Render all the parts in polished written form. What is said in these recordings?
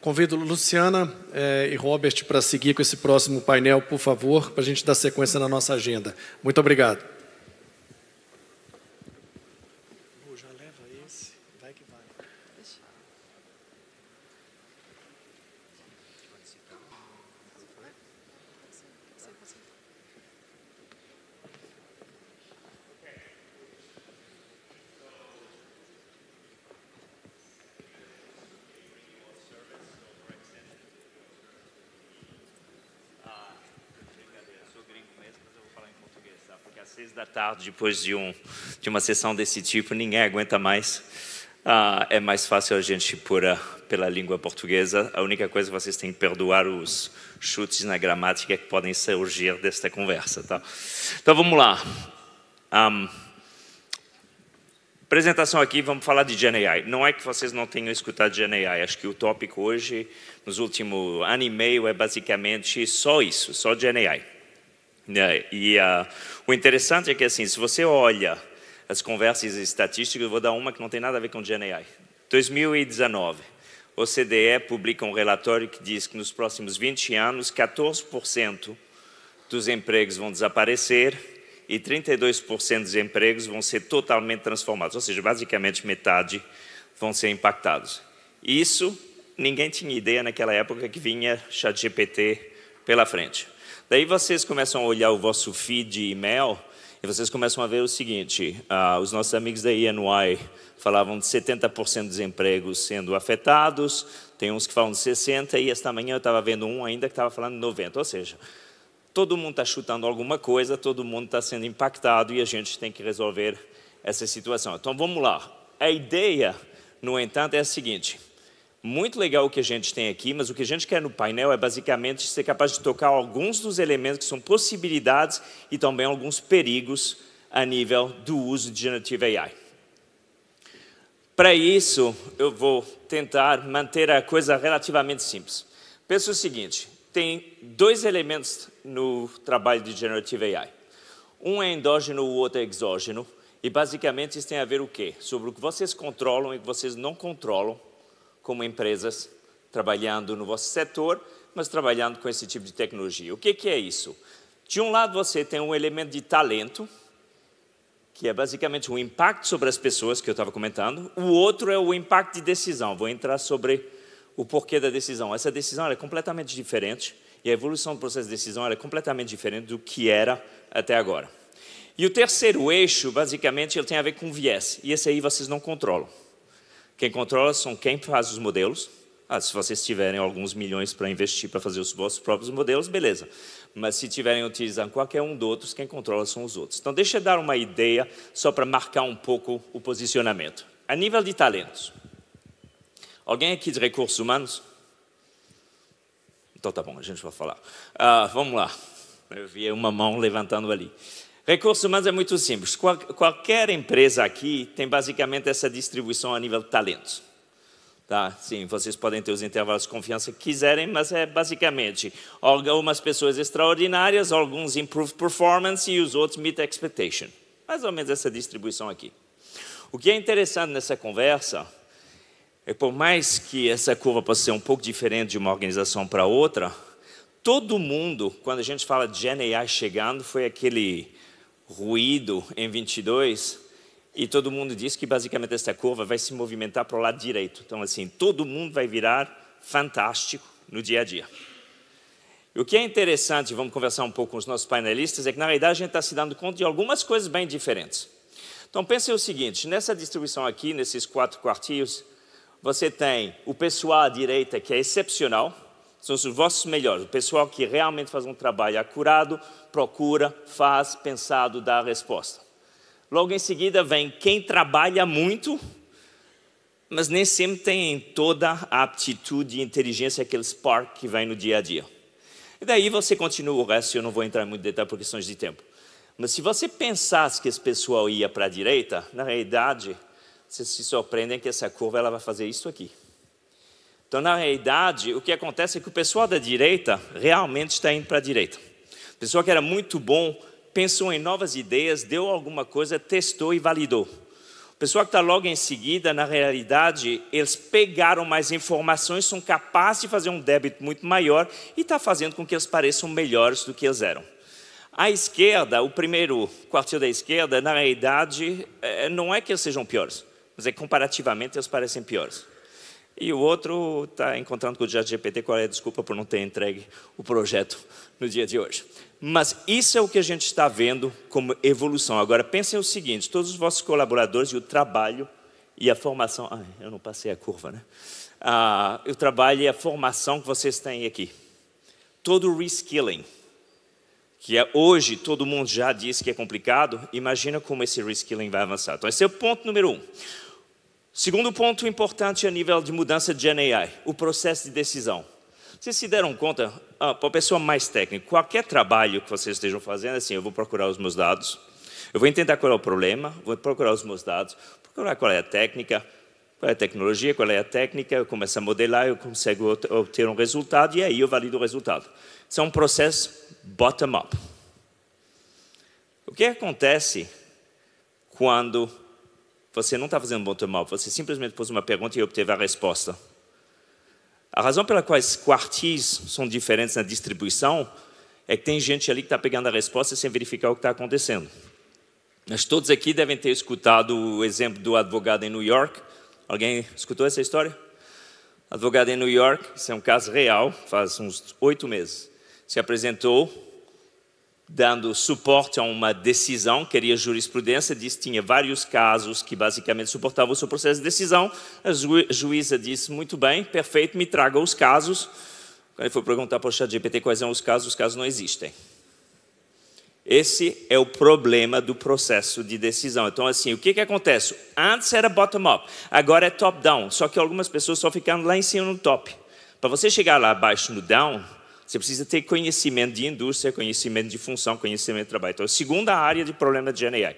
Convido Luciana e Robert para seguir com esse próximo painel, por favor, para a gente dar sequência na nossa agenda. Muito obrigado. Já leva esse, vai que vai. Às 6 da tarde, depois de uma sessão desse tipo, ninguém aguenta mais. É mais fácil a gente pôr pela língua portuguesa. A única coisa que vocês têm que perdoar os chutes na gramática que podem surgir desta conversa. Tá? Então, vamos lá. Apresentação aqui, vamos falar de GenAI. Não é que vocês não tenham escutado GenAI. Acho que o tópico hoje, nos últimos ano e meio, é basicamente só isso, só GenAI. O interessante é que, assim, se você olha as conversas estatísticas, eu vou dar uma que não tem nada a ver com GenAI. 2019, o OCDE publica um relatório que diz que nos próximos 20 anos, 14% dos empregos vão desaparecer e 32% dos empregos vão ser totalmente transformados, ou seja, basicamente metade vão ser impactados. Isso, ninguém tinha ideia naquela época que vinha ChatGPT pela frente. Daí vocês começam a olhar o vosso feed de e-mail e vocês começam a ver o seguinte, os nossos amigos da EY falavam de 70% dos empregos sendo afetados, tem uns que falam de 60% e esta manhã eu estava vendo um ainda que estava falando de 90%, ou seja, todo mundo está chutando alguma coisa, todo mundo está sendo impactado e a gente tem que resolver essa situação. Então vamos lá, a ideia, no entanto, é a seguinte. Muito legal o que a gente tem aqui, mas o que a gente quer no painel é basicamente ser capaz de tocar alguns dos elementos que são possibilidades e também alguns perigos a nível do uso de Generative AI. Para isso, eu vou tentar manter a coisa relativamente simples. Pensa o seguinte, tem dois elementos no trabalho de Generative AI. Um é endógeno, o outro é exógeno, e basicamente isso tem a ver o quê? Sobre o que vocês controlam e o que vocês não controlam como empresas trabalhando no vosso setor, mas trabalhando com esse tipo de tecnologia. O que é isso? De um lado, você tem um elemento de talento, que é basicamente o impacto sobre as pessoas que eu estava comentando. O outro é o impacto de decisão. Vou entrar sobre o porquê da decisão. Essa decisão é completamente diferente e a evolução do processo de decisão é completamente diferente do que era até agora. E o terceiro eixo, basicamente, ele tem a ver com viés. E esse aí vocês não controlam. Quem controla são quem faz os modelos. Se vocês tiverem alguns milhões para investir para fazer os vossos próprios modelos, beleza. Mas se tiverem utilizando qualquer um dos outros, quem controla são os outros. Então, deixa eu dar uma ideia, só para marcar um pouco o posicionamento. A nível de talentos. Alguém aqui de recursos humanos? Então, tá bom, a gente vai falar. Vamos lá. Eu vi uma mão levantando ali. Recursos humanos é muito simples. Qualquer empresa aqui tem basicamente essa distribuição a nível de talentos. Tá? Sim, vocês podem ter os intervalos de confiança que quiserem, mas é basicamente algumas pessoas extraordinárias, alguns improved performance e os outros meet expectation. Mais ou menos essa distribuição aqui. O que é interessante nessa conversa é, por mais que essa curva possa ser um pouco diferente de uma organização para outra, todo mundo, quando a gente fala de GenAI chegando, foi aquele ruído em 22, e todo mundo diz que basicamente essa curva vai se movimentar para o lado direito. Então, assim, todo mundo vai virar fantástico no dia a dia. E o que é interessante, vamos conversar um pouco com os nossos painelistas, é que na realidade a gente está se dando conta de algumas coisas bem diferentes. Então, pense o seguinte, nessa distribuição aqui, nesses 4 quartinhos, você tem o pessoal à direita, que é excepcional, são os vossos melhores, o pessoal que realmente faz um trabalho acurado, procura, faz, pensado, dá a resposta. Logo em seguida vem quem trabalha muito, mas nem sempre tem toda a aptitude e inteligência, aquele spark que vem no dia a dia. E daí você continua o resto, eu não vou entrar em muito detalhe por questões de tempo. Mas se você pensasse que esse pessoal ia para a direita, na realidade, vocês se surpreendem que essa curva ela vai fazer isso aqui. Então, na realidade, o que acontece é que o pessoal da direita realmente está indo para a direita. O pessoal que era muito bom, pensou em novas ideias, deu alguma coisa, testou e validou. O pessoal que está logo em seguida, na realidade, eles pegaram mais informações, são capazes de fazer um débito muito maior e está fazendo com que eles pareçam melhores do que eles eram. À esquerda, o primeiro quartil da esquerda, na realidade, não é que eles sejam piores, mas é que comparativamente eles parecem piores. E o outro está encontrando com o ChatGPT qual é a desculpa por não ter entregue o projeto no dia de hoje. Mas isso é o que a gente está vendo como evolução. Agora, pensem o seguinte, todos os vossos colaboradores e o trabalho e a formação... eu não passei a curva, né? O trabalho e a formação que vocês têm aqui. Todo o reskilling, que hoje todo mundo já diz que é complicado, imagina como esse reskilling vai avançar. Então, esse é o ponto número 1. Segundo ponto importante a nível de mudança de GenAI, o processo de decisão. Vocês se deram conta, para a pessoa mais técnica, qualquer trabalho que vocês estejam fazendo, assim, eu vou procurar os meus dados, eu vou entender qual é o problema, vou procurar os meus dados, procurar qual é a técnica, qual é a tecnologia, qual é a técnica, eu começo a modelar, eu consigo obter um resultado e aí eu valido o resultado. Isso é um processo bottom-up. O que acontece quando você não está fazendo bottom-up, você simplesmente pôs uma pergunta e obteve a resposta? A razão pela qual os quartis são diferentes na distribuição é que tem gente ali que está pegando a resposta sem verificar o que está acontecendo. Mas todos aqui devem ter escutado o exemplo do advogado em New York. Alguém escutou essa história? Advogado em New York, isso é um caso real, faz uns 8 meses. Se apresentou dando suporte a uma decisão, queria jurisprudência, disse que tinha vários casos que basicamente suportavam o seu processo de decisão. A juíza disse, muito bem, perfeito, me traga os casos. Quando ele foi perguntar para o ChatGPT quais são os casos não existem. Esse é o problema do processo de decisão. Então, assim, o que acontece? Antes era bottom-up, agora é top-down, só que algumas pessoas só ficam lá em cima no top. Para você chegar lá abaixo no down, você precisa ter conhecimento de indústria, conhecimento de função, conhecimento de trabalho. Então, a segunda área de problema de GenAI.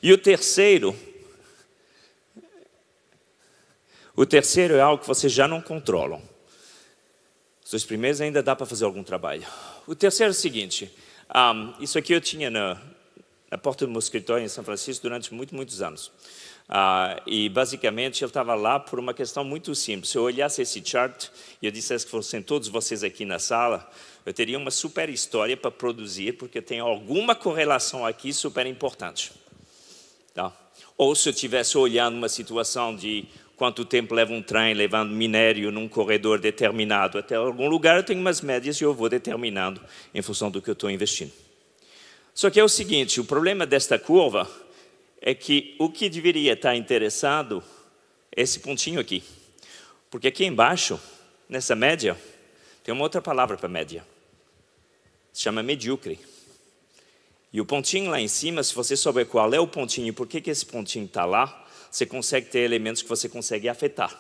E o terceiro é algo que vocês já não controlam. Os 2 primeiros ainda dá para fazer algum trabalho. O terceiro é o seguinte, isso aqui eu tinha na porta do meu escritório em São Francisco durante muitos anos. E basicamente ele estava lá por uma questão muito simples. Se eu olhasse esse chart e eu dissesse que fossem todos vocês aqui na sala, eu teria uma super história para produzir, porque tem alguma correlação aqui super importante. Tá? Ou se eu estivesse olhando uma situação de quanto tempo leva um trem levando minério num corredor determinado até algum lugar, eu tenho umas médias e eu vou determinando em função do que eu estou investindo. Só que é o seguinte, o problema desta curva é que o que deveria estar interessado é esse pontinho aqui. Porque aqui embaixo, nessa média, tem uma outra palavra para média. Se chama medíocre. E o pontinho lá em cima, se você souber qual é o pontinho e por que esse pontinho está lá, você consegue ter elementos que você consegue afetar.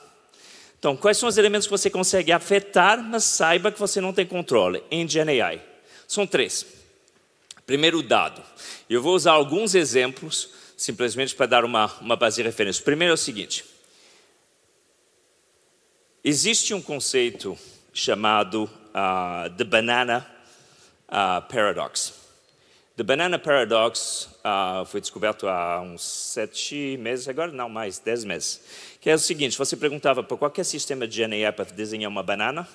Então, quais são os elementos que você consegue afetar, mas saiba que você não tem controle em GenAI? São 3. Primeiro, o dado. Eu vou usar alguns exemplos simplesmente para dar uma base de referência. O primeiro é o seguinte. Existe um conceito chamado The Banana Paradox. The Banana Paradox foi descoberto há uns 7 meses, agora não mais, 10 meses. Que é o seguinte, você perguntava para qualquer sistema de GenAI para desenhar uma banana,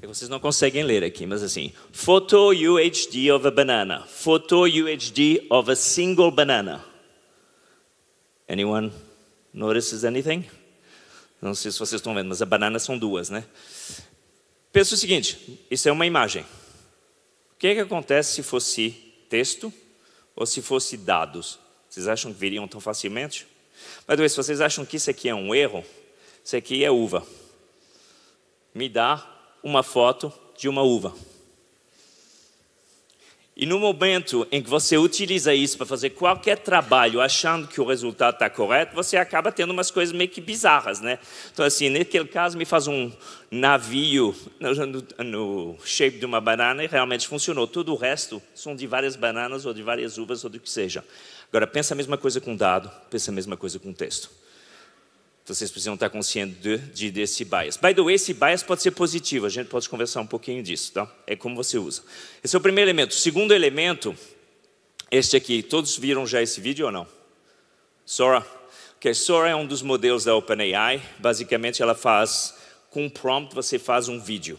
e vocês não conseguem ler aqui, mas assim, photo UHD of a banana, photo UHD of a single banana. Anyone notices anything? Não sei se vocês estão vendo, mas a banana são 2, né? Pensa o seguinte, isso é uma imagem. O que acontece se fosse texto ou se fosse dados? Vocês acham que viriam tão facilmente? Mas se vocês acham que isso aqui é um erro, isso aqui é uva. Me dá uma foto de uma uva. E no momento em que você utiliza isso para fazer qualquer trabalho achando que o resultado está correto, você acaba tendo umas coisas meio que bizarras, né? Então, assim, naquele caso, me faz um navio no shape de uma banana e realmente funcionou. Todo o resto são de várias bananas ou de várias uvas ou do que seja. Agora, pensa a mesma coisa com dado, pensa a mesma coisa com texto. Vocês precisam estar conscientes desse bias. By the way, esse bias pode ser positivo, a gente pode conversar um pouquinho disso, tá? É como você usa. Esse é o primeiro elemento. O segundo elemento, este aqui, todos viram já esse vídeo ou não? Sora? que a Sora é um dos modelos da OpenAI. Basicamente, ela faz, com prompt, você faz um vídeo.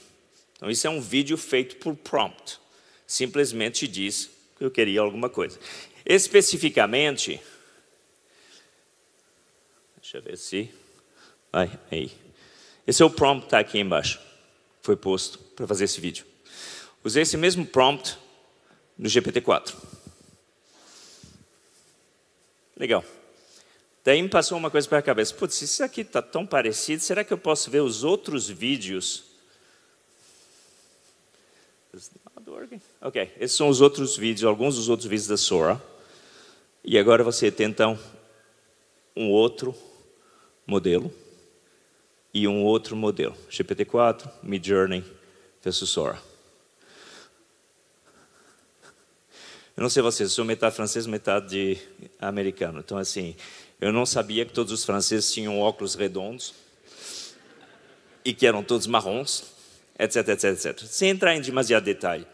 Então, isso é um vídeo feito por prompt. Simplesmente diz que eu queria alguma coisa. Especificamente, deixa eu ver se... Vai, aí. Esse é o prompt que está aqui embaixo. Foi posto para fazer esse vídeo. Usei esse mesmo prompt no GPT-4. Legal. Daí me passou uma coisa para a cabeça. Putz, se isso aqui está tão parecido, será que eu posso ver os outros vídeos? Ok, esses são os outros vídeos, alguns dos outros vídeos da Sora. E agora você tem, então, um outro modelo e um outro modelo. GPT-4, Midjourney versus Sora. Eu não sei vocês, eu sou metade francês, metade americano. Então, assim, eu não sabia que todos os franceses tinham óculos redondos e que eram todos marrons, etc, etc, etc. Sem entrar em demasiado detalhe.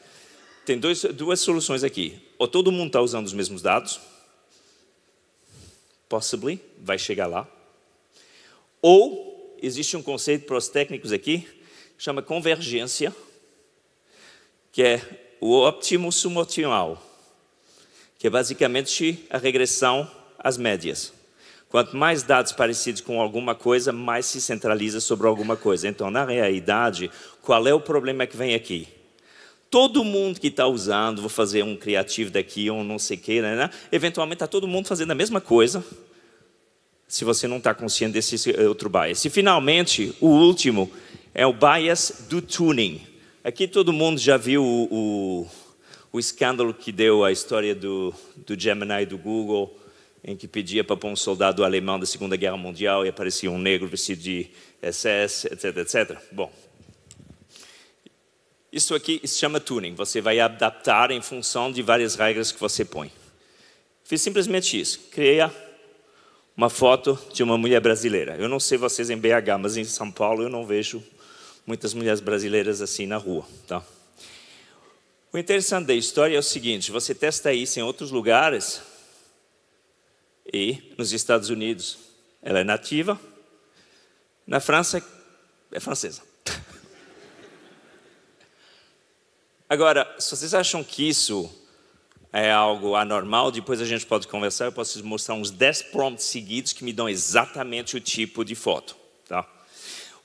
Tem duas soluções aqui. Ou todo mundo está usando os mesmos dados, possibly, vai chegar lá. Ou existe um conceito para os técnicos aqui, que chama convergência, que é o óptimo suboptimal, que é basicamente a regressão às médias. Quanto mais dados parecidos com alguma coisa, mais se centraliza sobre alguma coisa. Então, na realidade, qual é o problema que vem aqui? Todo mundo que está usando, vou fazer um criativo daqui, ou não sei o que, né? Eventualmente está todo mundo fazendo a mesma coisa, se você não está consciente desse outro bias. E, finalmente, o último é o bias do tuning. Aqui todo mundo já viu o escândalo que deu a história do Gemini do Google, em que pedia para pôr um soldado alemão da Segunda Guerra Mundial e aparecia um negro vestido de SS, etc, etc. Bom, isso aqui se chama tuning. Você vai adaptar em função de várias regras que você põe. Fiz simplesmente isso. Criei uma foto de uma mulher brasileira. Eu não sei vocês em BH, mas em São Paulo eu não vejo muitas mulheres brasileiras assim na rua. Tá? O interessante da história é o seguinte, você testa isso em outros lugares e nos Estados Unidos ela é nativa, na França é francesa. Agora, se vocês acham que isso é algo anormal, depois a gente pode conversar, eu posso mostrar uns 10 prompts seguidos que me dão exatamente o tipo de foto. Tá?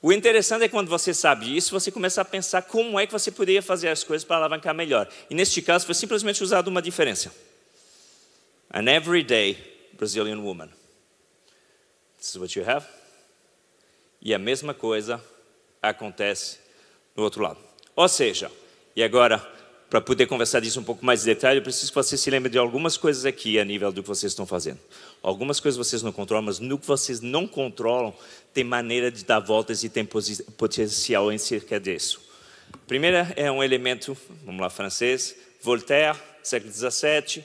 O interessante é que quando você sabe isso, você começa a pensar como é que você poderia fazer as coisas para alavancar melhor. E neste caso foi simplesmente usado uma diferença. An everyday Brazilian woman. This is what you have. E a mesma coisa acontece no outro lado. Ou seja, e agora, para poder conversar disso um pouco mais em detalhe, eu preciso que você se lembre de algumas coisas aqui a nível do que vocês estão fazendo. Algumas coisas vocês não controlam, mas no que vocês não controlam, tem maneira de dar voltas e tem potencial em cerca disso. Primeira é um elemento, vamos lá, francês, Voltaire, século XVII.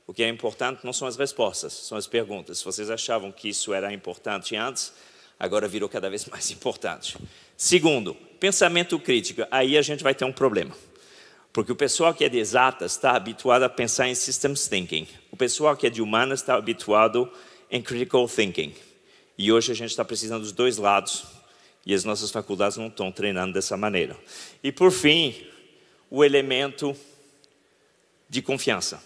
O que é importante não são as respostas, são as perguntas. Se vocês achavam que isso era importante antes, agora virou cada vez mais importante. Segundo, pensamento crítico. Aí a gente vai ter um problema. Porque o pessoal que é de exatas está habituado a pensar em systems thinking. O pessoal que é de humanas está habituado em critical thinking. E hoje a gente está precisando dos dois lados. E as nossas faculdades não estão treinando dessa maneira. E por fim, o elemento de confiança.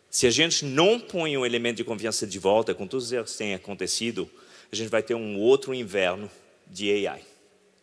Se a gente não põe um elemento de confiança de volta, com todos os erros que têm acontecido, a gente vai ter um outro inverno de AI.